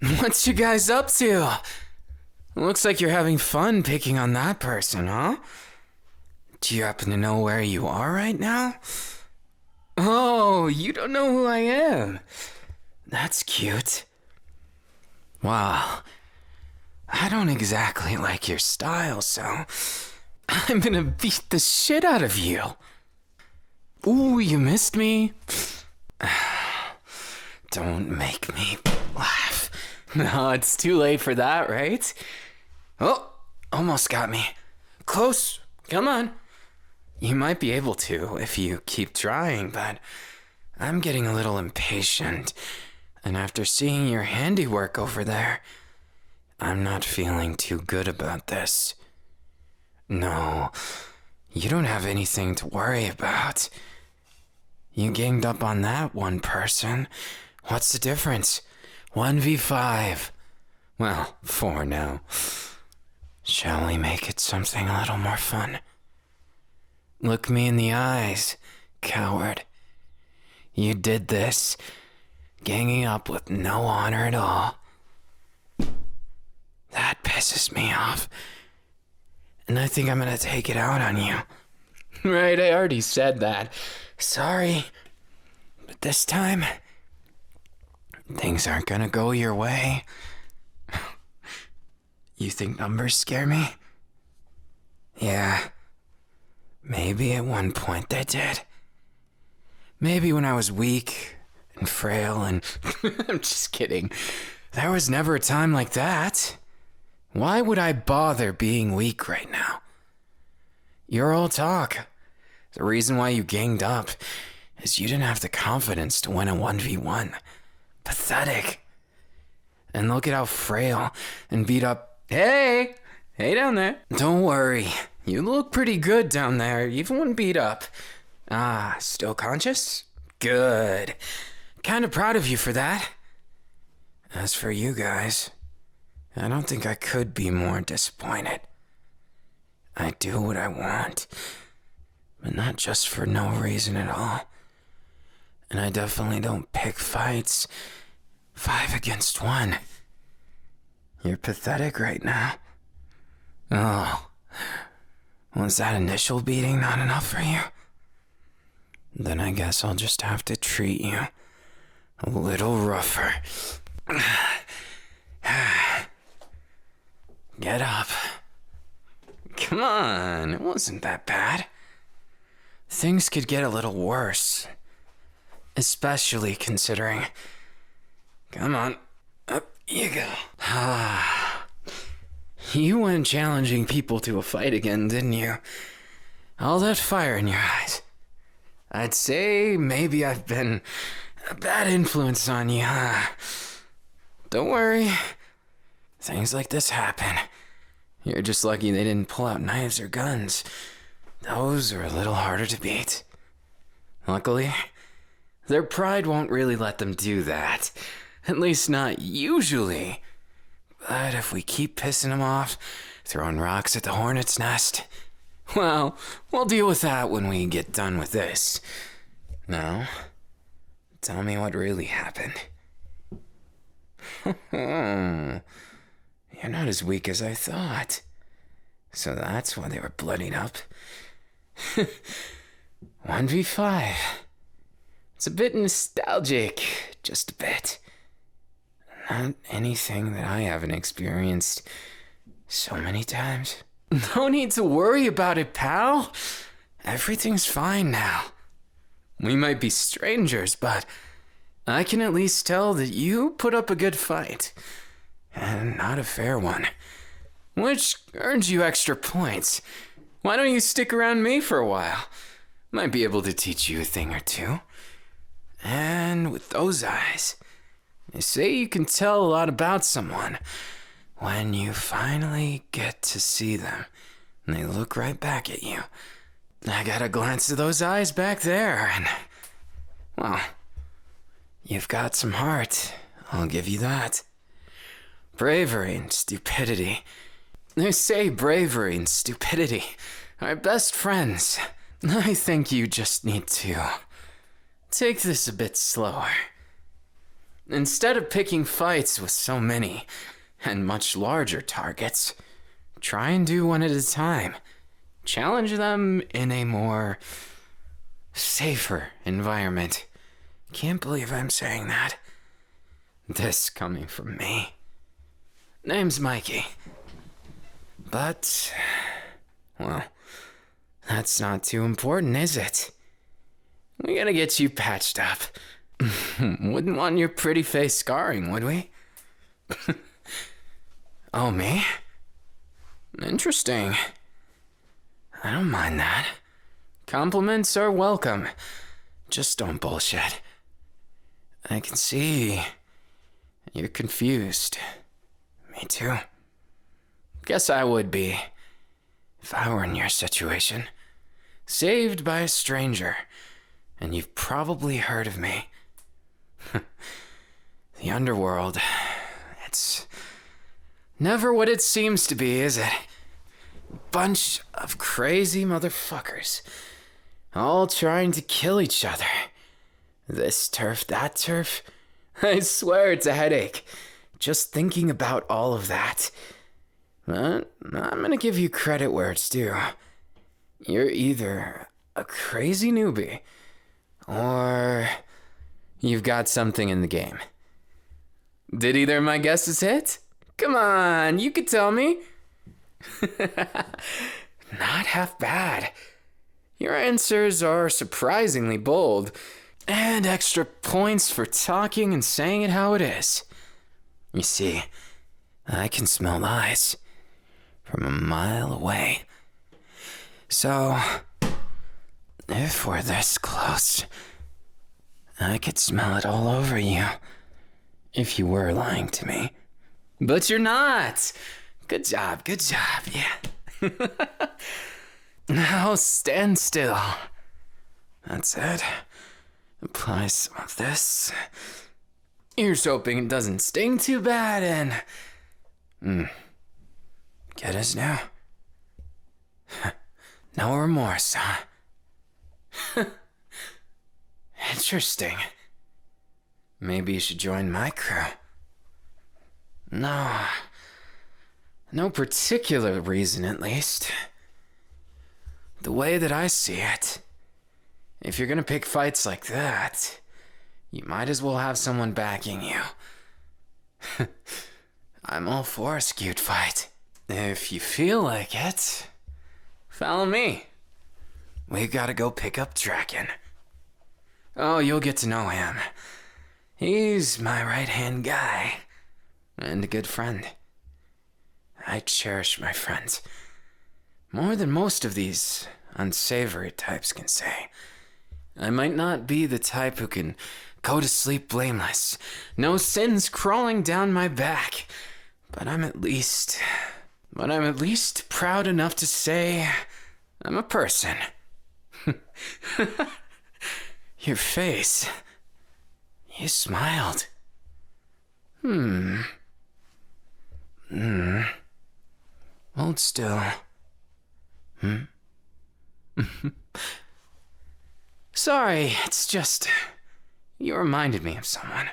What you guys up to? Looks like you're having fun picking on that person, huh? Do you happen to know where you are right now? Oh, you don't know who I am. That's cute. Wow. I don't exactly like your style, so I'm gonna beat the shit out of you. Ooh, you missed me? Don't make me laugh. No, it's too late for that, right? Oh, almost got me. Close. Come on. You might be able to if you keep trying, but I'm getting a little impatient. And after seeing your handiwork over there, I'm not feeling too good about this. No, you don't have anything to worry about. You ganged up on that one person. What's the difference? 1v5. Well, 4 now. Shall we make it something a little more fun? Look me in the eyes, coward. You did this, ganging up with no honor at all. That pisses me off. And I think I'm gonna take it out on you. Right, I already said that. Sorry. But this time, things aren't gonna go your way. You think numbers scare me? Yeah. Maybe at one point they did. Maybe when I was weak and frail and... I'm just kidding. There was never a time like that. Why would I bother being weak right now? You're all talk. The reason why you ganged up is you didn't have the confidence to win a 1v1. Pathetic. And look at how frail and beat up... Hey down there. Don't worry. You look pretty good down there, even when beat up. Ah, still conscious? Good. Kinda proud of you for that. As for you guys, I don't think I could be more disappointed. I do what I want, but not just for no reason at all. And I definitely don't pick fights 5 against 1. You're pathetic right now. Oh, was that initial beating not enough for you? Then I guess I'll just have to treat you a little rougher. Get up. Come on, it wasn't that bad. Things could get a little worse. Especially considering... Come on, up you go. You went challenging people to a fight again, didn't you? All that fire in your eyes. I'd say maybe I've been a bad influence on you, huh? Don't worry. Things like this happen. You're just lucky they didn't pull out knives or guns. Those are a little harder to beat. Luckily, their pride won't really let them do that. At least not usually. But if we keep pissing them off, throwing rocks at the hornet's nest, well, we'll deal with that when we get done with this. Now, tell me what really happened. You're not as weak as I thought. So that's why they were bloodied up. 1v5. It's a bit nostalgic, just a bit. Not anything that I haven't experienced so many times. No need to worry about it, pal. Everything's fine now. We might be strangers, but I can at least tell that you put up a good fight. And not a fair one. Which earns you extra points. Why don't you stick around me for a while? Might be able to teach you a thing or two. And with those eyes, they say you can tell a lot about someone when you finally get to see them and they look right back at you. I got a glance of those eyes back there and, well, you've got some heart, I'll give you that. Bravery and stupidity. They say bravery and stupidity are best friends. I think you just need to take this a bit slower. Instead of picking fights with so many and much larger targets, try and do one at a time. Challenge them in a more safer environment. Can't believe I'm saying that. This coming from me. Name's Mikey. But, well, that's not too important, is it? We gotta get you patched up. Wouldn't want your pretty face scarring, would we? Oh, me? Interesting. I don't mind that. Compliments are welcome. Just don't bullshit. I can see you're confused. Me too. Guess I would be if I were in your situation. Saved by a stranger, and you've probably heard of me. The underworld, it's never what it seems to be, is it? Bunch of crazy motherfuckers, all trying to kill each other. This turf, that turf. I swear it's a headache, just thinking about all of that. But I'm gonna give you credit where it's due. You're either a crazy newbie, or you've got something in the game. Did either of my guesses hit? Come on, you could tell me. Not half bad. Your answers are surprisingly bold, and extra points for talking and saying it how it is. You see, I can smell lies from a mile away. So, if we're this close, I could smell it all over you if you were lying to me. But you're not. Good job, yeah. Now stand still. That's it. Apply some of this. Here's hoping it doesn't sting too bad and... Get us now? No remorse, huh? Interesting. Maybe you should join my crew. No particular reason, at least. The way that I see it, if you're gonna pick fights like that, you might as well have someone backing you. I'm all for a skewed fight. If you feel like it, follow me. We gotta go pick up Draken. Oh, you'll get to know him. He's my right-hand guy, and a good friend. I cherish my friends, more than most of these unsavory types can say. I might not be the type who can go to sleep blameless, no sins crawling down my back, but I'm at least proud enough to say I'm a person. Your face, you smiled. Hold still. Sorry, it's just, you reminded me of someone.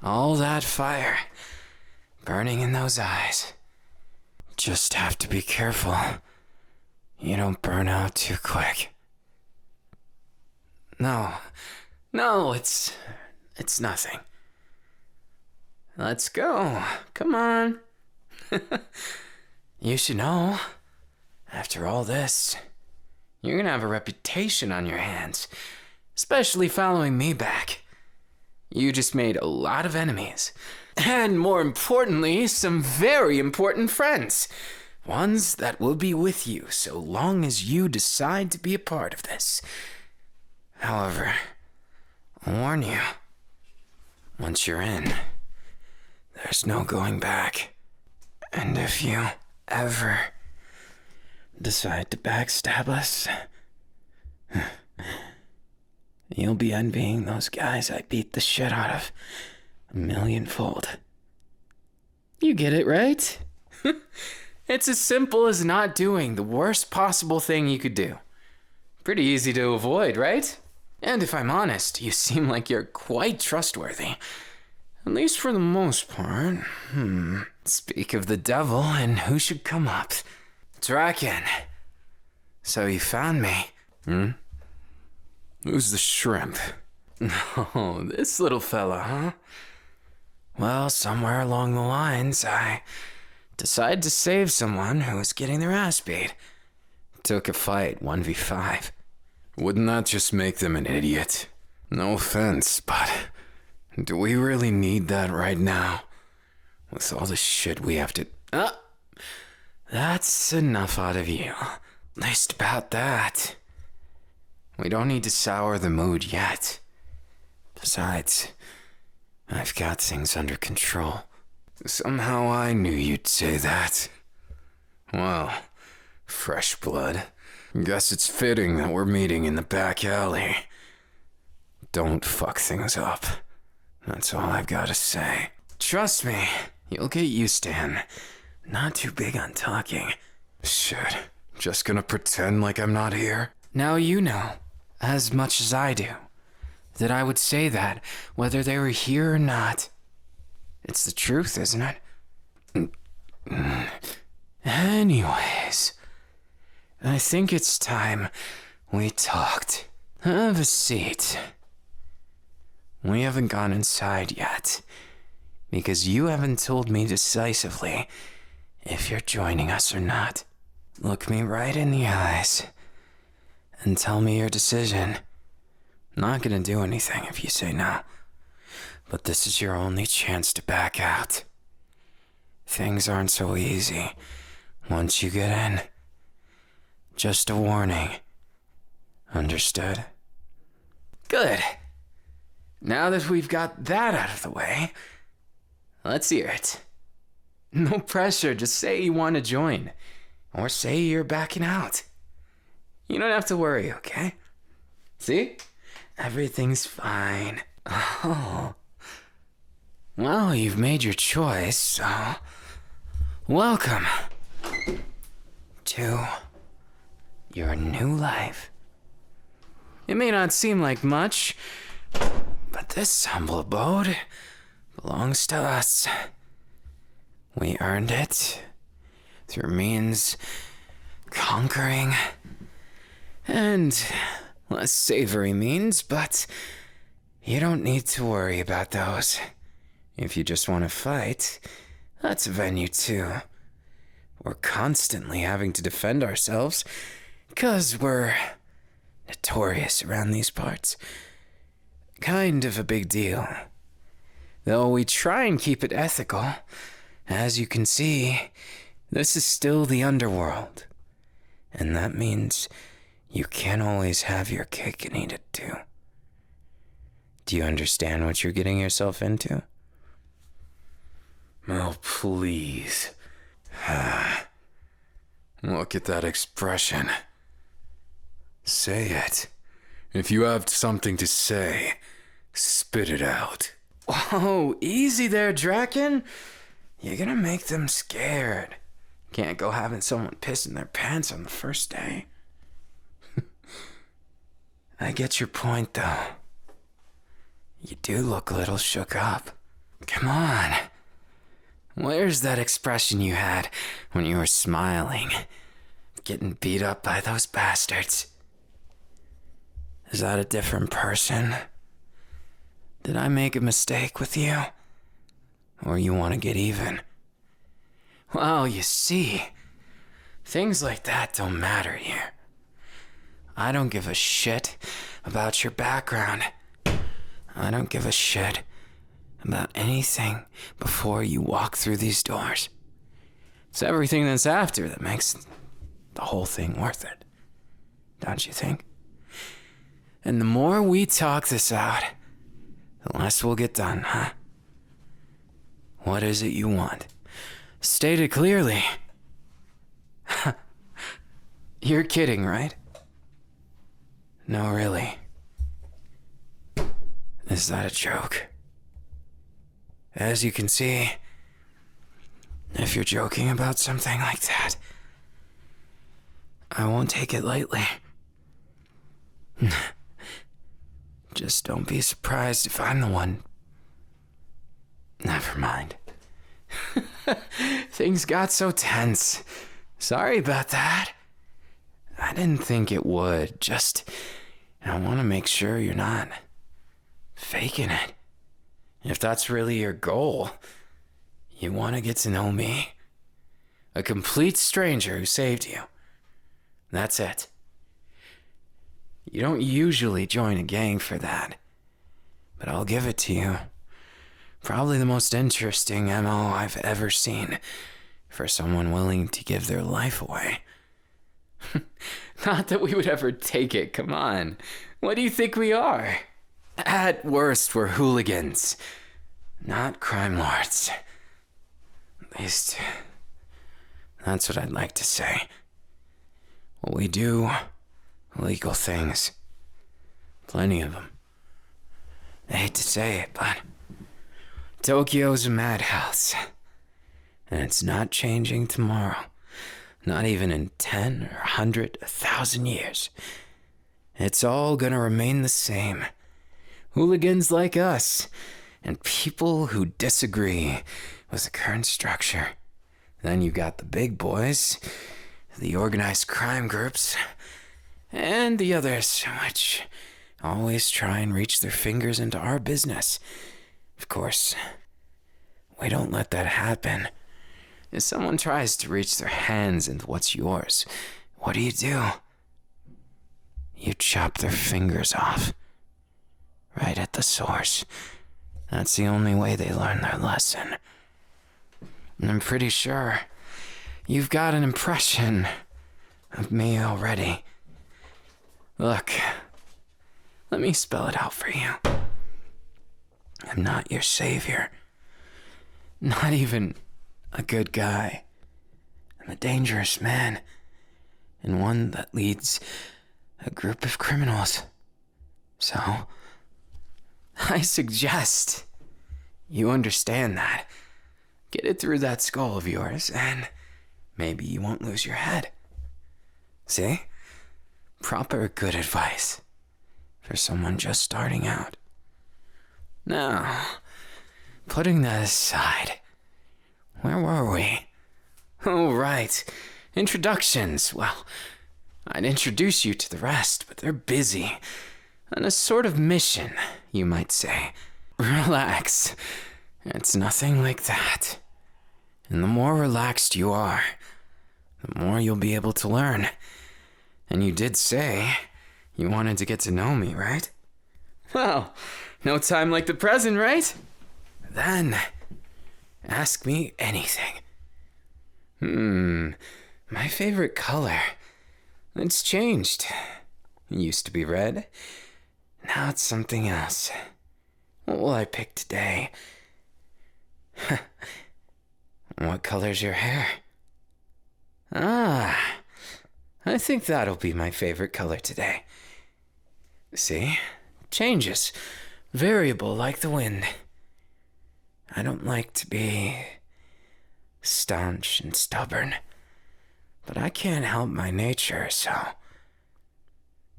All that fire burning in those eyes. Just have to be careful you don't burn out too quick. No, it's nothing. Let's go. Come on. You should know, after all this, you're gonna have a reputation on your hands, especially following me back. You just made a lot of enemies, and more importantly, some very important friends. Ones that will be with you so long as you decide to be a part of this. However, I'll warn you, once you're in, there's no going back. And if you ever decide to backstab us, you'll be envying those guys I beat the shit out of 1,000,000-fold. You get it, right? It's as simple as not doing the worst possible thing you could do. Pretty easy to avoid, right? And if I'm honest, you seem like you're quite trustworthy. At least for the most part. Speak of the devil, and who should come up? Draken. So you found me. Who's the shrimp? Oh, this little fella, huh? Well, somewhere along the lines, I decided to save someone who was getting their ass beat. Took a fight, 1v5. Wouldn't that just make them an idiot? No offense, but do we really need that right now? With all the shit we have to... That's enough out of you. At least about that. We don't need to sour the mood yet. Besides, I've got things under control. Somehow I knew you'd say that. Well, fresh blood. Guess it's fitting that we're meeting in the back alley. Don't fuck things up. That's all I've got to say. Trust me, you'll get used to him. Not too big on talking. Shit, just gonna pretend like I'm not here? Now you know, as much as I do, that I would say that whether they were here or not. It's the truth, isn't it? Anyways, I think it's time we talked. Have a seat. We haven't gone inside yet, because you haven't told me decisively if you're joining us or not. Look me right in the eyes and tell me your decision. Not gonna do anything if you say no, but this is your only chance to back out. Things aren't so easy once you get in. Just a warning. Understood? Good. Now that we've got that out of the way, let's hear it. No pressure, just say you want to join. Or say you're backing out. You don't have to worry, okay? See? Everything's fine. Oh. Well, you've made your choice, so... welcome to your new life. It may not seem like much, but this humble abode belongs to us. We earned it through means conquering and less savory means, but you don't need to worry about those. If you just want to fight, that's a venue too. We're constantly having to defend ourselves because we're notorious around these parts. Kind of a big deal. Though we try and keep it ethical. As you can see, this is still the underworld. And that means you can't always have your cake and eat it too. Do you understand what you're getting yourself into? Oh, please. Look at that expression. Say it. If you have something to say, spit it out. Whoa, easy there, Draken. You're gonna make them scared. Can't go having someone pissing their pants on the first day. I get your point, though. You do look a little shook up. Come on. Where's that expression you had when you were smiling, getting beat up by those bastards? Is that a different person? Did I make a mistake with you? Or you want to get even? Well, you see, things like that don't matter here. I don't give a shit about your background. I don't give a shit about anything before you walk through these doors. It's everything that's after that makes the whole thing worth it. Don't you think? And the more we talk this out, the less we'll get done, huh? What is it you want? State it clearly. You're kidding, right? No, really. Is that a joke? As you can see, if you're joking about something like that, I won't take it lightly. Just don't be surprised if I'm the one. Never mind. Things got so tense. Sorry about that. I didn't think it would. Just, I want to make sure you're not faking it. If that's really your goal, you want to get to know me. A complete stranger who saved you. That's it. You don't usually join a gang for that. But I'll give it to you. Probably the most interesting MO I've ever seen for someone willing to give their life away. Not that we would ever take it, come on. What do you think we are? At worst, we're hooligans, not crime lords. At least, that's what I'd like to say. Well, we do illegal things. Plenty of them. I hate to say it, but Tokyo's a madhouse. And it's not changing tomorrow. Not even in 10 or 100, 1,000 years. It's all gonna remain the same. Hooligans like us, and people who disagree with the current structure. Then you got the big boys, the organized crime groups, and the others, which always try and reach their fingers into our business. Of course, we don't let that happen. If someone tries to reach their hands into what's yours, what do? You chop their fingers off. Right at the source. That's the only way they learn their lesson. And I'm pretty sure you've got an impression of me already. Look, let me spell it out for you. I'm not your savior. Not even a good guy. I'm a dangerous man. And one that leads a group of criminals. So, I suggest you understand that. Get it through that skull of yours, and maybe you won't lose your head. See? Proper good advice for someone just starting out. Now, putting that aside, where were we? Oh, right. Introductions. Well, I'd introduce you to the rest, but they're busy. On a sort of mission, you might say. Relax. It's nothing like that. And the more relaxed you are, the more you'll be able to learn. And you did say you wanted to get to know me, right? Well, no time like the present, right? Then, ask me anything. My favorite color. It's changed. It used to be red. Now it's something else. What will I pick today? What color's your hair? Ah, I think that'll be my favorite color today. See? Changes. Variable like the wind. I don't like to be staunch and stubborn, but I can't help my nature, so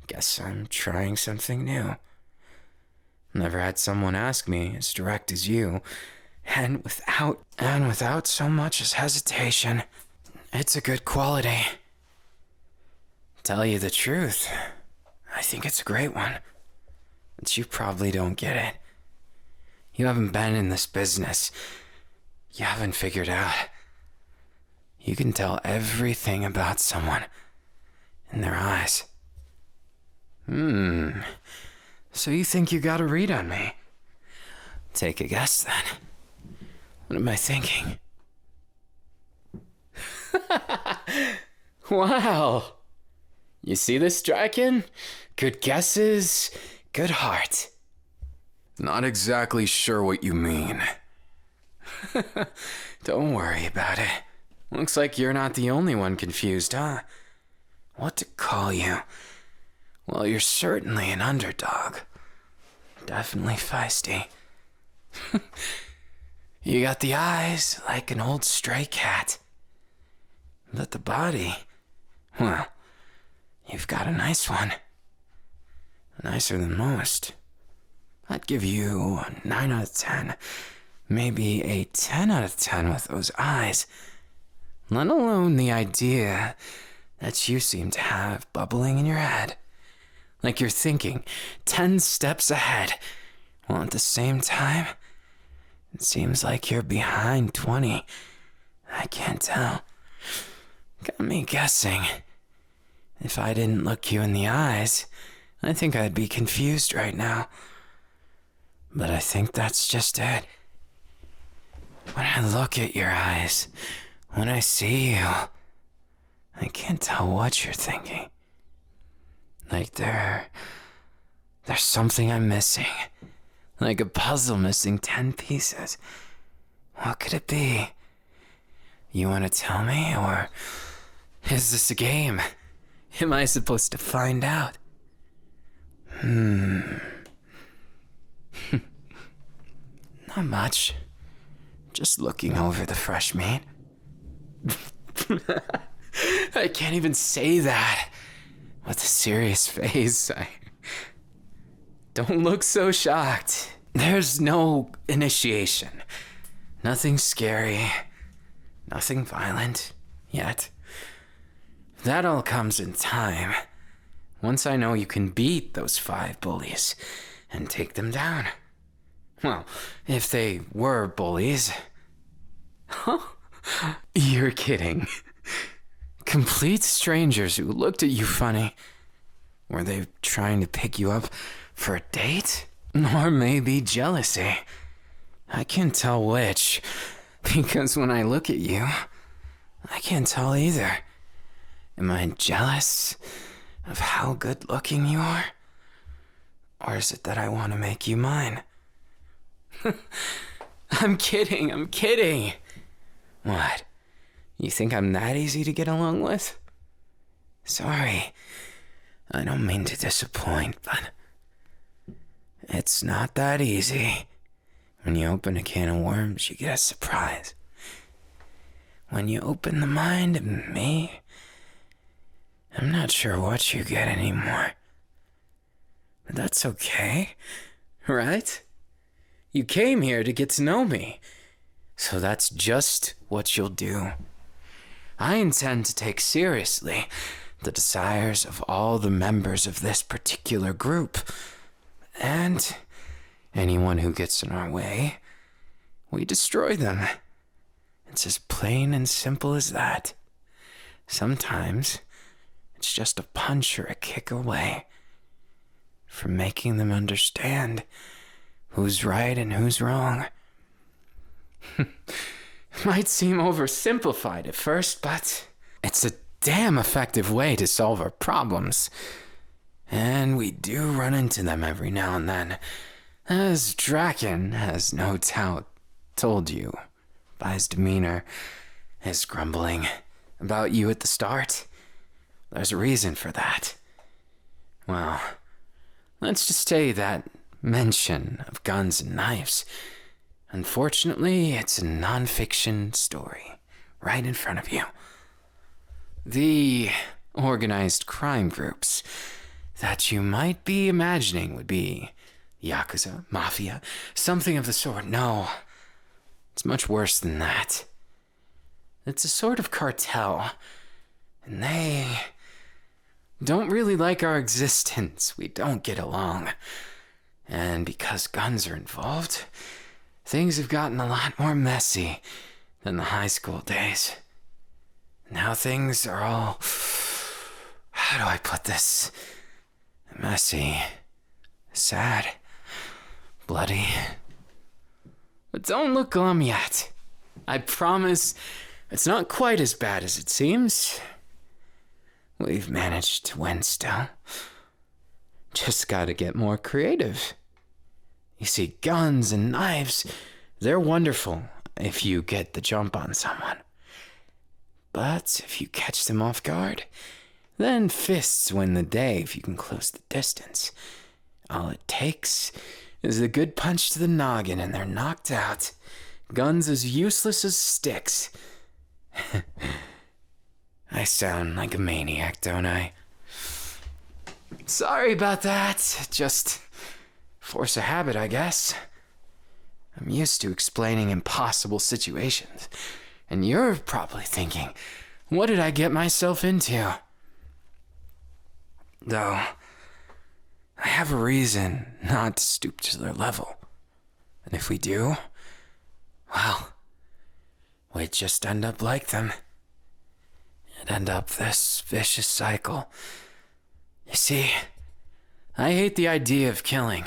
guess I'm trying something new. Never had someone ask me as direct as you, and without so much as hesitation. It's a good quality. Tell you the truth, I think it's a great one. But you probably don't get it. You haven't been in this business. You haven't figured out. You can tell everything about someone in their eyes. So you think you got a read on me? Take a guess then. What am I thinking? Wow. You see this, Draken? Good guesses, good heart. Not exactly sure what you mean. Don't worry about it. Looks like you're not the only one confused, huh? What to call you? Well, you're certainly an underdog. Definitely feisty. You got the eyes like an old stray cat. But the body, well, you've got a nice one. Nicer than most. I'd give you a 9 out of 10. Maybe a 10 out of 10 with those eyes. Let alone the idea that you seem to have bubbling in your head. Like you're thinking 10 steps ahead, while at the same time, it seems like you're behind 20. I can't tell. Got me guessing. If I didn't look you in the eyes, I think I'd be confused right now. But I think that's just it. When I look at your eyes, when I see you, I can't tell what you're thinking. Like there's something I'm missing. Like a puzzle missing 10 pieces. What could it be? You want to tell me, or is this a game? Am I supposed to find out? Not much. Just looking over the fresh meat. I can't even say that with a serious face. Don't look so shocked. There's no initiation. Nothing scary. Nothing violent. Yet. That all comes in time. Once I know you can beat those 5 bullies and take them down. Well, if they were bullies. Huh? You're kidding. Complete strangers who looked at you funny. Were they trying to pick you up for a date? Or maybe jealousy. I can't tell which, because when I look at you, I can't tell either. Am I jealous of how good looking you are? Or is it that I want to make you mine? I'm kidding. What? You think I'm that easy to get along with? Sorry, I don't mean to disappoint, but it's not that easy. When you open a can of worms, you get a surprise. When you open the mind of me, I'm not sure what you get anymore. But that's okay, right? You came here to get to know me, so that's just what you'll do. I intend to take seriously the desires of all the members of this particular group, and anyone who gets in our way, we destroy them. It's as plain and simple as that. Sometimes it's just a punch or a kick away from making them understand who's right and who's wrong. Might seem oversimplified at first, but it's a damn effective way to solve our problems. And we do run into them every now and then, as Draken has no doubt told you by his demeanor, his grumbling about you at the start. There's a reason for that. Well, let's just say that mention of guns and knives, unfortunately, it's a non-fiction story right in front of you. The organized crime groups that you might be imagining would be Yakuza, Mafia, something of the sort. No, it's much worse than that. It's a sort of cartel, and they don't really like our existence. We don't get along. And because guns are involved, things have gotten a lot more messy than the high school days. Now things are all, how do I put this? Messy, sad, bloody. But don't look glum yet. I promise it's not quite as bad as it seems. We've managed to win still. Just gotta get more creative. You see, guns and knives, they're wonderful if you get the jump on someone. But if you catch them off guard, then fists win the day if you can close the distance. All it takes is a good punch to the noggin and they're knocked out. Guns as useless as sticks. I sound like a maniac, don't I? Sorry about that. Just Force of habit, I guess. I'm used to explaining impossible situations, and you're probably thinking, what did I get myself into? Though, I have a reason not to stoop to their level. And if we do, well, we'd just end up like them. It'd end up this vicious cycle. You see, I hate the idea of killing.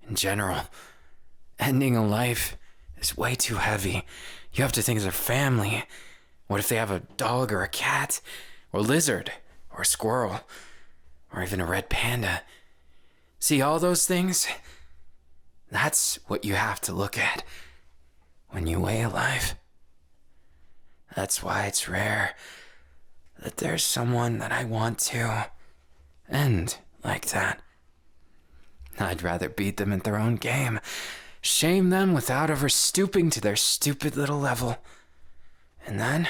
In general, ending a life is way too heavy. You have to think of their family. What if they have a dog or a cat, or a lizard, or a squirrel, or even a red panda? See all those things? That's what you have to look at when you weigh a life. That's why it's rare that there's someone that I want to end like that. I'd rather beat them at their own game, shame them without ever stooping to their stupid little level. And then,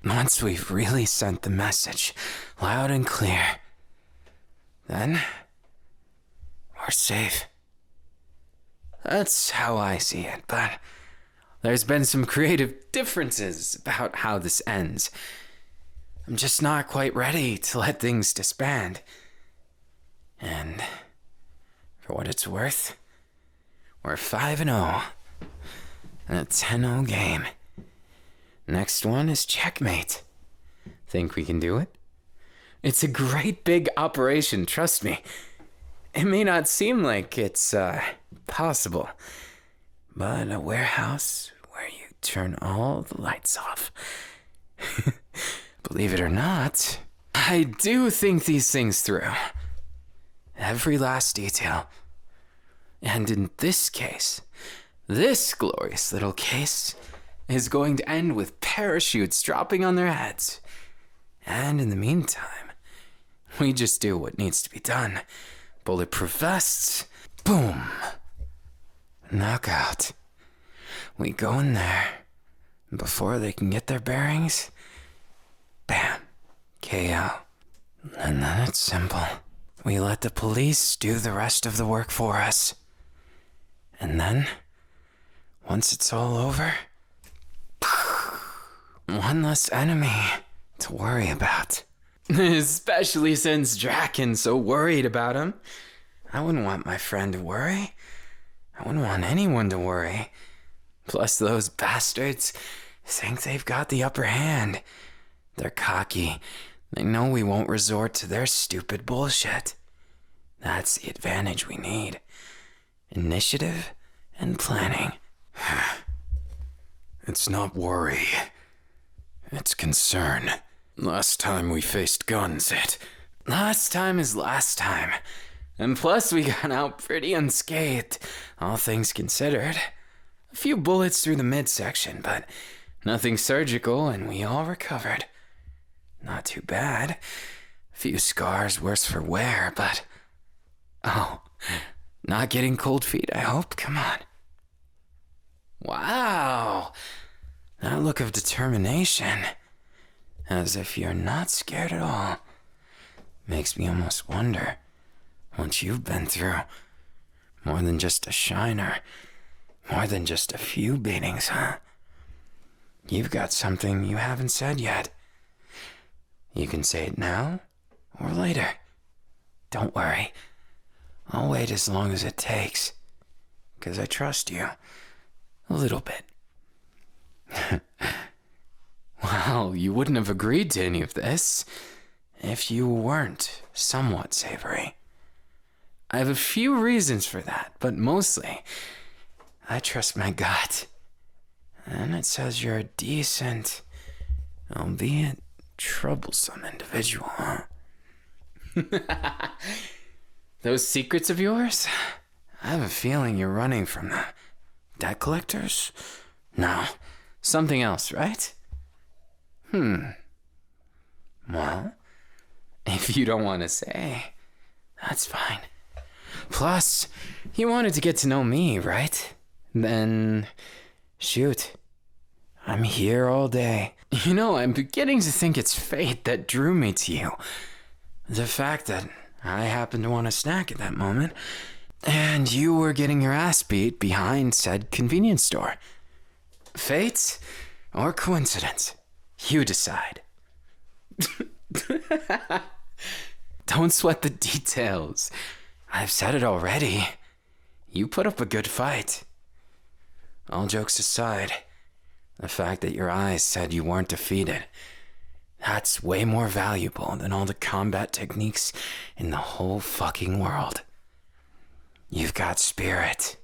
once we've really sent the message loud and clear, then we're safe. That's how I see it, but there's been some creative differences about how this ends. I'm just not quite ready to let things disband. And for what it's worth, we're 5-0 in a 10-0 game. Next one is checkmate. Think we can do it? It's a great big operation, trust me. It may not seem like it's possible, but a warehouse where you turn all the lights off. Believe it or not, I do think these things through. Every last detail. And in this case, this glorious little case is going to end with parachutes dropping on their heads. And in the meantime, we just do what needs to be done. Bulletproof vests, boom, knockout. We go in there, and before they can get their bearings, bam, KO. And then it's simple. We let the police do the rest of the work for us. And then, once it's all over, one less enemy to worry about. Especially since Draken's so worried about him. I wouldn't want my friend to worry. I wouldn't want anyone to worry. Plus, those bastards think they've got the upper hand. They're cocky. They know we won't resort to their stupid bullshit. That's the advantage we need. Initiative and planning. It's not worry. It's concern. Last time we faced guns, last time is last time. And plus we got out pretty unscathed, all things considered. A few bullets through the midsection, but nothing surgical, and we all recovered. Not too bad. A few scars worse for wear, but... Oh, not getting cold feet, I hope? Come on. Wow. That look of determination. As if you're not scared at all. Makes me almost wonder what you've been through. More than just a shiner. More than just a few beatings, huh? You've got something you haven't said yet. You can say it now or later. Don't worry. I'll wait as long as it takes. 'Cause I trust you. A little bit. Well, you wouldn't have agreed to any of this if you weren't somewhat savory. I have a few reasons for that, but mostly, I trust my gut. And it says you're a decent, albeit troublesome individual, huh? Those secrets of yours? I have a feeling you're running from the debt collectors? No, something else, right? Well, if you don't want to say, that's fine. Plus, you wanted to get to know me, right? Then, shoot. I'm here all day. You know, I'm beginning to think it's fate that drew me to you. The fact that I happened to want a snack at that moment. And you were getting your ass beat behind said convenience store. Fate or coincidence? You decide. Don't sweat the details. I've said it already. You put up a good fight. All jokes aside, the fact that your eyes said you weren't defeated, that's way more valuable than all the combat techniques in the whole fucking world. You've got spirit.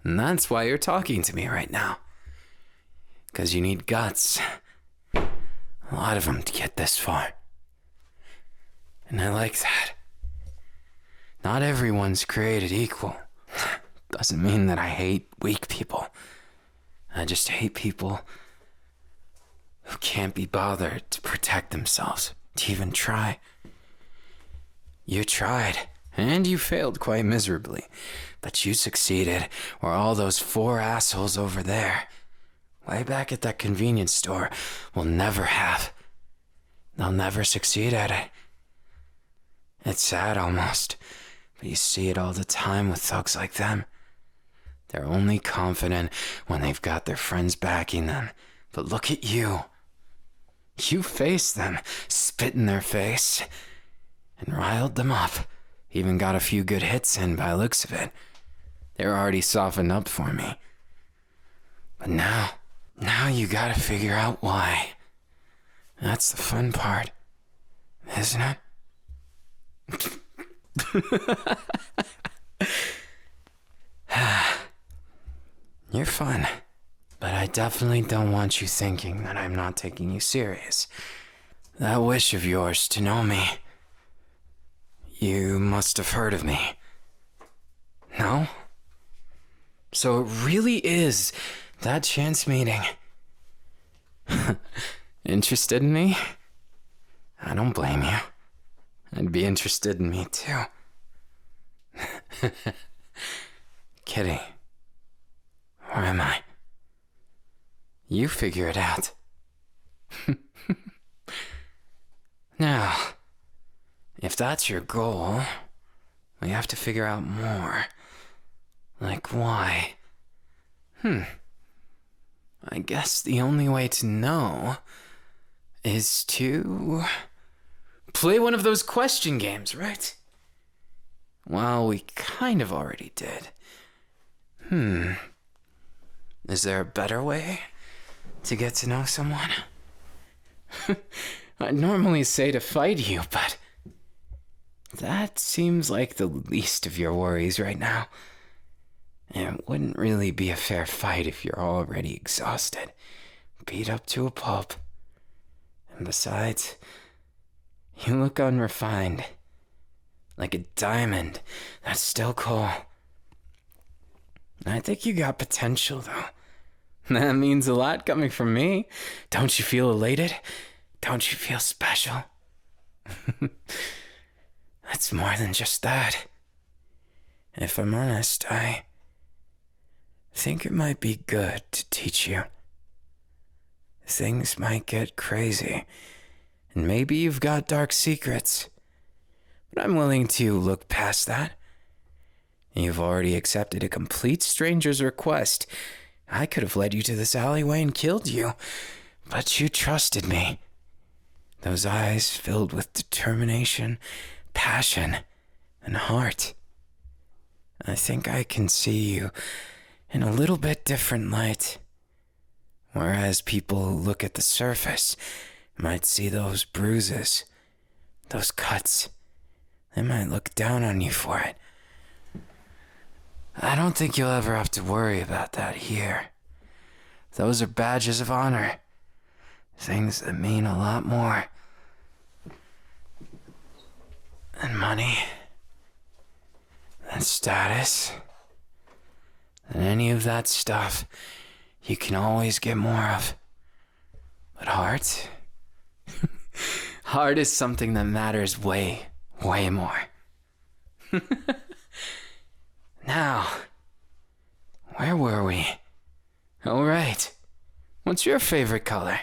And that's why you're talking to me right now. Because you need guts. A lot of them to get this far. And I like that. Not everyone's created equal. Doesn't mean that I hate weak people. I just hate people who can't be bothered to protect themselves, to even try. You tried, and you failed quite miserably, but you succeeded where all those 4 assholes over there, way back at that convenience store, will never have. They'll never succeed at it. It's sad almost, but you see it all the time with thugs like them. They're only confident when they've got their friends backing them. But look at you. You faced them, spit in their face, and riled them up. Even got a few good hits in by the looks of it. They're already softened up for me. But now you gotta figure out why. That's the fun part, isn't it? You're fun, but I definitely don't want you thinking that I'm not taking you serious. That wish of yours to know me, you must have heard of me. No? So it really is that chance meeting. Interested in me? I don't blame you. I'd be interested in me too. Kidding. Where am I? You figure it out. Now, if that's your goal, we have to figure out more. Like why? I guess the only way to know is to play one of those question games, right? Well, we kind of already did. Is there a better way to get to know someone? I'd normally say to fight you, but that seems like the least of your worries right now. It wouldn't really be a fair fight if you're already exhausted, beat up to a pulp. And besides, you look unrefined, like a diamond that's still cool. I think you got potential, though. That means a lot coming from me. Don't you feel elated? Don't you feel special? That's more than just that. If I'm honest, I think it might be good to teach you. Things might get crazy, and maybe you've got dark secrets, but I'm willing to look past that. You've already accepted a complete stranger's request. I could have led you to this alleyway and killed you, but you trusted me. Those eyes filled with determination, passion, and heart. I think I can see you in a little bit different light. Whereas people who look at the surface might see those bruises, those cuts. They might look down on you for it. I don't think you'll ever have to worry about that here. Those are badges of honor. Things that mean a lot more than money, than status, than any of that stuff you can always get more of. But heart? Heart is something that matters way, way more. Now, where were we? All right. What's your favorite color?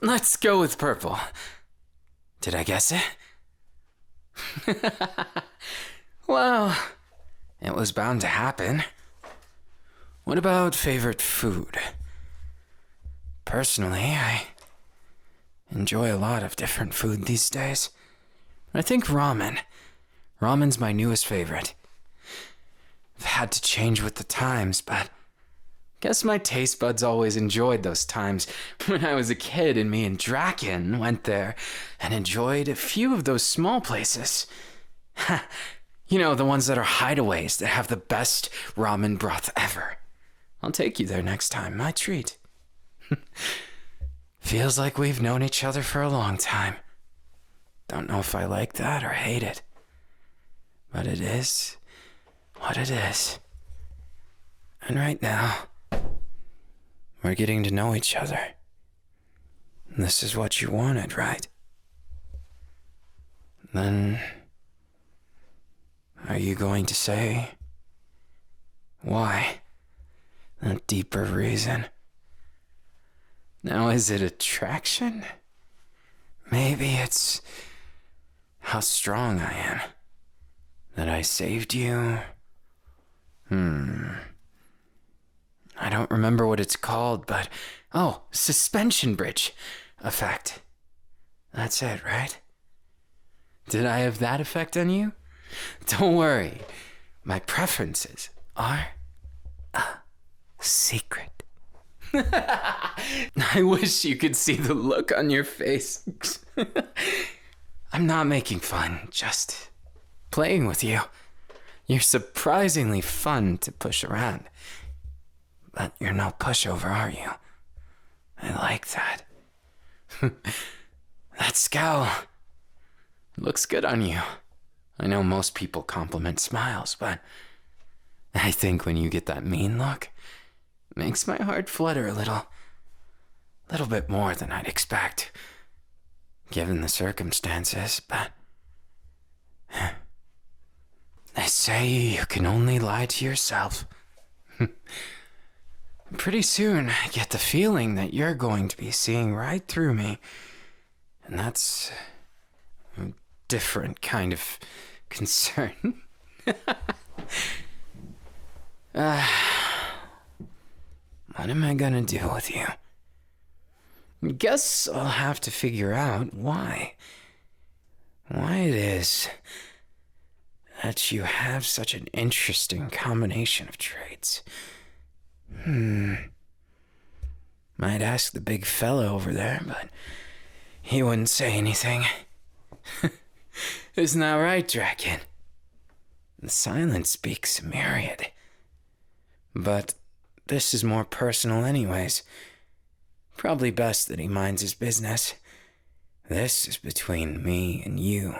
Let's go with purple. Did I guess it? Well, It was bound to happen. What about favorite food? Personally, I enjoy a lot of different food these days. I think ramen. Ramen's my newest favorite. I've had to change with the times, but guess my taste buds always enjoyed those times when I was a kid and me and Draken went there and enjoyed a few of those small places. You know, the ones that are hideaways that have the best ramen broth ever. I'll take you there next time, my treat. Feels like we've known each other for a long time. Don't know if I like that or hate it. But it is what it is. And right now, we're getting to know each other. And this is what you wanted, right? Then, are you going to say why? A deeper reason. Now, is it attraction? Maybe it's how strong I am. That I saved you. I don't remember what it's called, but... Oh, suspension bridge effect. That's it, right? Did I have that effect on you? Don't worry. My preferences are a secret. I wish you could see the look on your face. I'm not making fun, just playing with you. You're surprisingly fun to push around. But you're no pushover, are you? I like that. That scowl looks good on you. I know most people compliment smiles, but I think when you get that mean look, it makes my heart flutter a little bit more than I'd expect, given the circumstances, but they say you can only lie to yourself. Pretty soon, I get the feeling that you're going to be seeing right through me, and that's a different kind of concern. What am I gonna do with you? Guess I'll have to figure out why. Why it is that you have such an interesting combination of traits. Might ask the big fella over there, but he wouldn't say anything. Isn't that right, Draken? The silence speaks a myriad. But this is more personal anyways. Probably best that he minds his business. This is between me and you.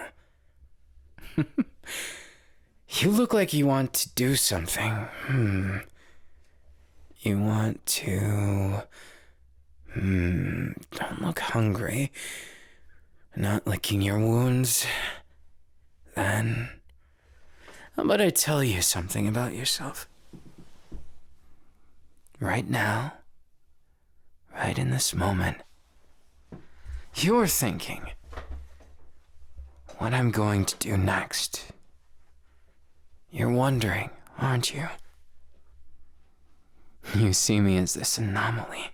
You look like you want to do something. You want to... Don't look hungry. Not licking your wounds. Then... How about I tell you something about yourself? Right now, right in this moment, you're thinking what I'm going to do next. You're wondering, aren't you? You see me as this anomaly.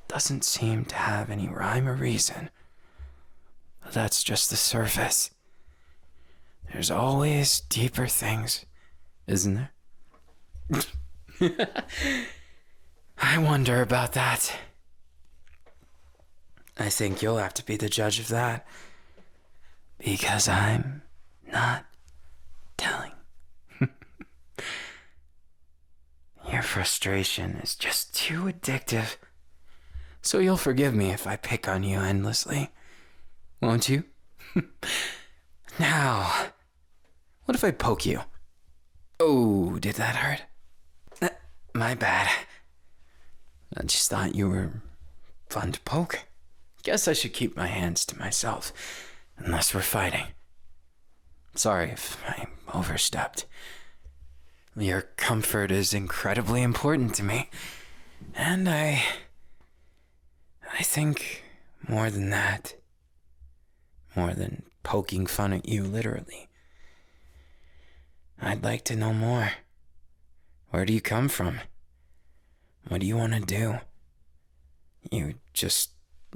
Doesn't seem to have any rhyme or reason. But that's just the surface. There's always deeper things, isn't there? I wonder about that. I think you'll have to be the judge of that. Because I'm not telling. Your frustration is just too addictive. So you'll forgive me if I pick on you endlessly. Won't you? Now, what if I poke you? Oh, did that hurt? My bad. I just thought you were fun to poke. Guess I should keep my hands to myself, unless we're fighting. Sorry if I overstepped. Your comfort is incredibly important to me, and I think more than that, more than poking fun at you literally, I'd like to know more. Where do you come from? What do you want to do? You just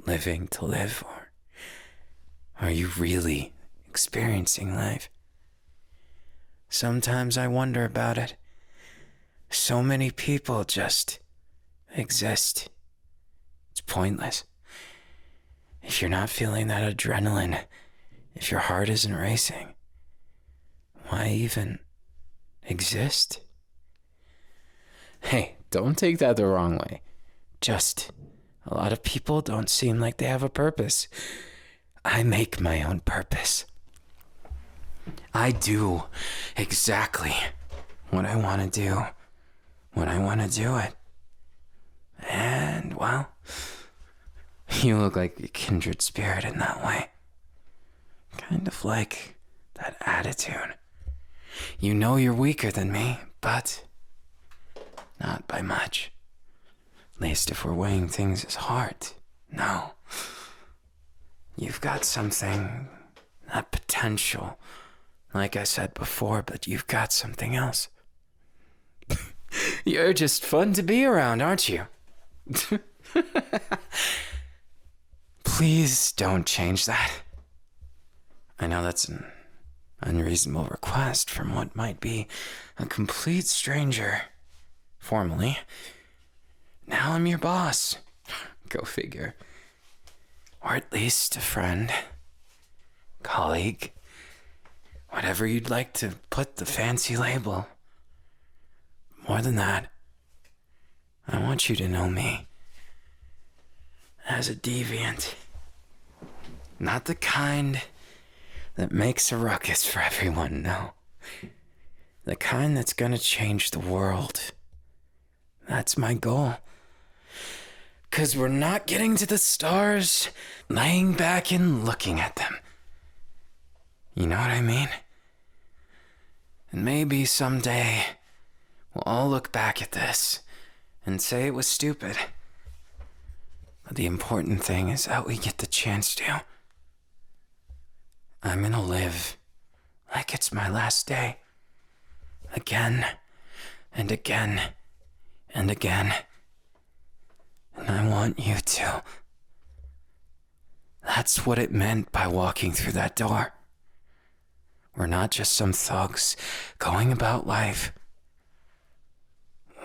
living to live, or are you really experiencing life? Sometimes I wonder about it. So many people just exist. It's pointless. If you're not feeling that adrenaline, if your heart isn't racing, why even exist? Hey, don't take that the wrong way. Just, a lot of people don't seem like they have a purpose. I make my own purpose. I do exactly what I want to do when I want to do it. And, well, you look like a kindred spirit in that way. Kind of like that attitude. You know you're weaker than me, but not by much. At least if we're weighing things as heart. No. You've got something, that potential, like I said before, but you've got something else. You're just fun to be around, aren't you? Please don't change that. I know that's an unreasonable request from what might be a complete stranger. Formally. Now I'm your boss. Go figure. Or at least a friend, colleague, whatever you'd like to put the fancy label. More than that, I want you to know me as a deviant. Not the kind that makes a ruckus for everyone, no. The kind that's gonna change the world. That's my goal. 'Cause we're not getting to the stars, laying back and looking at them. You know what I mean? And maybe someday we'll all look back at this and say it was stupid. But the important thing is that we get the chance to. I'm gonna live like it's my last day. Again and again and again. And I want you to. That's what it meant by walking through that door. We're not just some thugs going about life.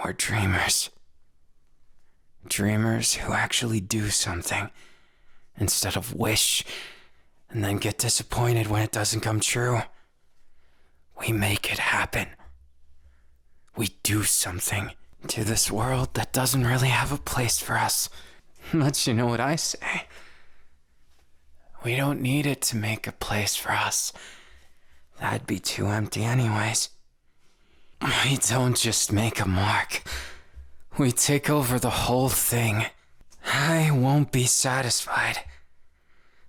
We're dreamers. Dreamers who actually do something instead of wish and then get disappointed when it doesn't come true. We make it happen. We do something to this world that doesn't really have a place for us. But you know what I say? We don't need it to make a place for us. That'd be too empty anyways. We don't just make a mark. We take over the whole thing. I won't be satisfied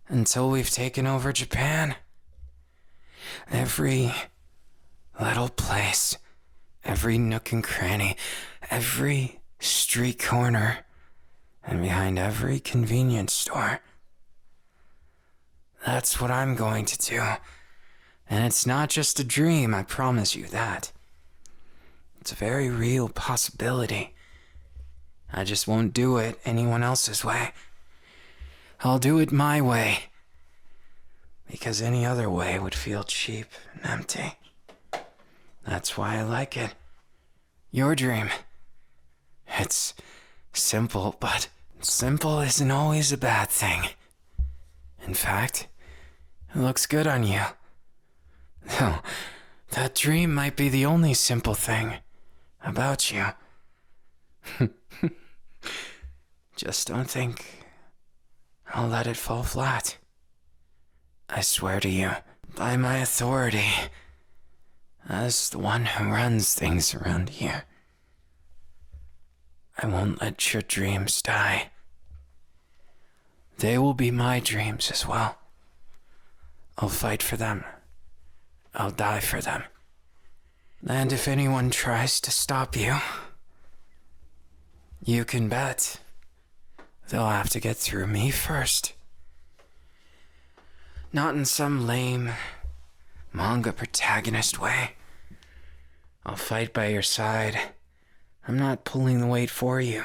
until we've taken over Japan. Every little place, every nook and cranny, every street corner, and behind every convenience store. That's what I'm going to do. And it's not just a dream, I promise you that. It's a very real possibility. I just won't do it anyone else's way. I'll do it my way. Because any other way would feel cheap and empty. That's why I like it. Your dream. It's simple, but simple isn't always a bad thing. In fact, it looks good on you. Though, that dream might be the only simple thing about you. Just don't think I'll let it fall flat. I swear to you, by my authority, as the one who runs things around here, I won't let your dreams die. They will be my dreams as well. I'll fight for them. I'll die for them. And if anyone tries to stop you, you can bet they'll have to get through me first. Not in some lame manga protagonist way, I'll fight by your side. I'm not pulling the weight for you.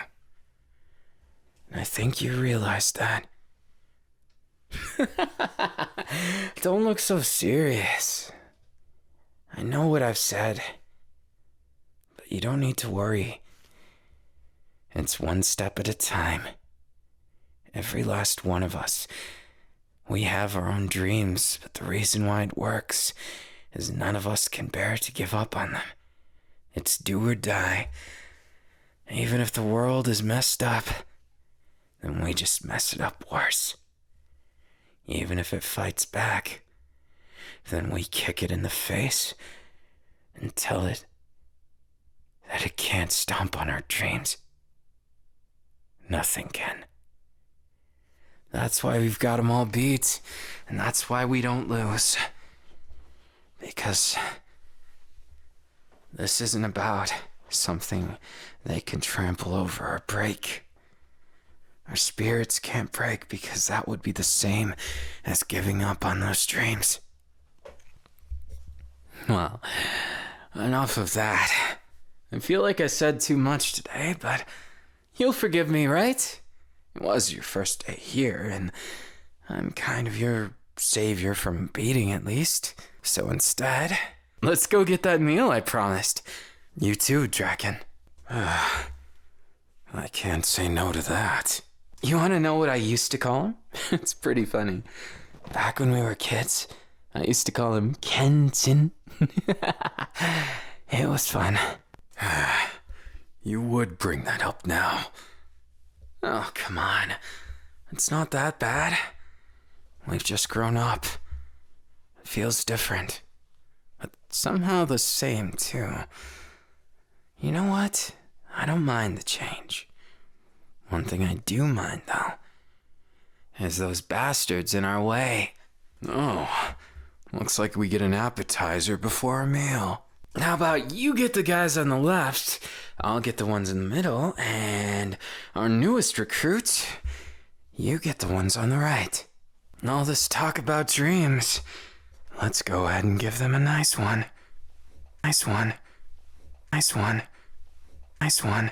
And I think you realize that. Don't look so serious. I know what I've said, but you don't need to worry. It's one step at a time. Every last one of us. We have our own dreams, but the reason why it works is none of us can bear to give up on them. It's do or die. Even if the world is messed up, then we just mess it up worse. Even if it fights back, then we kick it in the face and tell it that it can't stomp on our dreams. Nothing can. That's why we've got them all beat, and that's why we don't lose. Because this isn't about something they can trample over or break. Our spirits can't break because that would be the same as giving up on those dreams. Well, enough of that. I feel like I said too much today, but you'll forgive me, right? It was your first day here, and I'm kind of your savior from beating at least. So instead, let's go get that meal I promised. You too, Draken. I can't say no to that. You want to know what I used to call him? It's pretty funny. Back when we were kids, I used to call him Kenton. It was fun. You would bring that up now. Oh, come on. It's not that bad. We've just grown up. It feels different. But somehow the same, too. You know what? I don't mind the change. One thing I do mind, though, is those bastards in our way. Oh, looks like we get an appetizer before a meal. How about you get the guys on the left, I'll get the ones in the middle, and our newest recruit, you get the ones on the right. All this talk about dreams, let's go ahead and give them a nice one. Nice one. Nice one. Nice one.